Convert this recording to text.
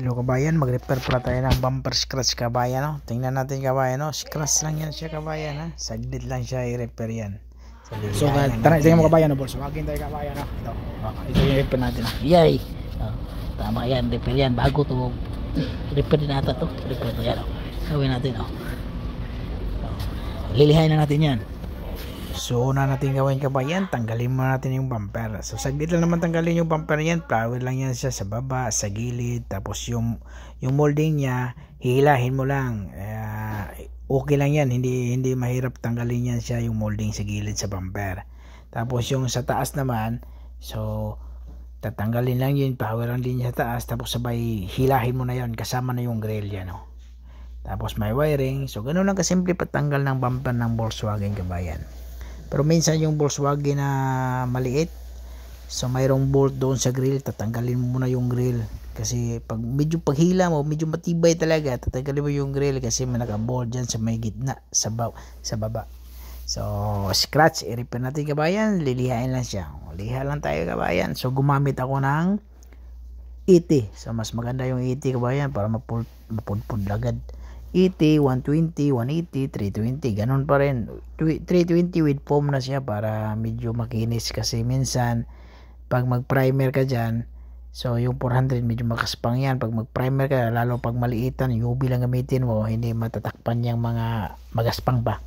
Hello kabayan, mag-repair pala tayo ng bumper scratch kabayan, no? Tingnan natin kabayan, no? Scratch lang yan siya kabayan, ha? Saglit lang siya i-repair yan. So tingnan mo kabayan, no, boss. Wagin tayo kabayan, no? Ito yung repair natin, no? Yay! Oh, tama yan, repair yan. Bago to. Repair din ata to. Repair to yan. Oh. Gawin natin. Oh. Lilihain na natin yan. So una natin gawin kabayan, tanggalin mo natin yung bumper. So saglit lang naman tanggalin yung bumper yan. Power lang yan siya sa baba, sa gilid. Tapos yung molding niya, hihilahin mo lang. Okay lang yan, hindi mahirap tanggalin yan siya, yung molding sa gilid sa bumper. Tapos yung sa taas naman, so tatanggalin lang yun, power lang din sa taas. Tapos sabay hilahin mo na yun, kasama na yung grill yan, no? Tapos may wiring. So ganun lang kasimple patanggal ng bumper ng Volkswagen kabayan. Pero minsan yung Volkswagen na maliit, so mayroong bolt doon sa grill, tatanggalin mo muna yung grill. Kasi pag medyo paghila mo, medyo matibay talaga, tatanggalin mo yung grill kasi may naka-bolt dyan sa may gitna, sa baba. So scratch, i-repair natin kabayan, lilihain lang siya. Liha lang tayo kabayan. So gumamit ako ng 80. So mas maganda yung 80 kabayan para mapudpud agad. 80, 120, 180, 320, ganun pa rin. 320 with foam na siya para medyo makinis kasi minsan pag mag-primer ka dyan, so yung 400 medyo makaspang yan. Pag mag-primer ka, lalo pag maliitan, UV lang gamitin mo, hindi matatakpan yung mga magaspang pa.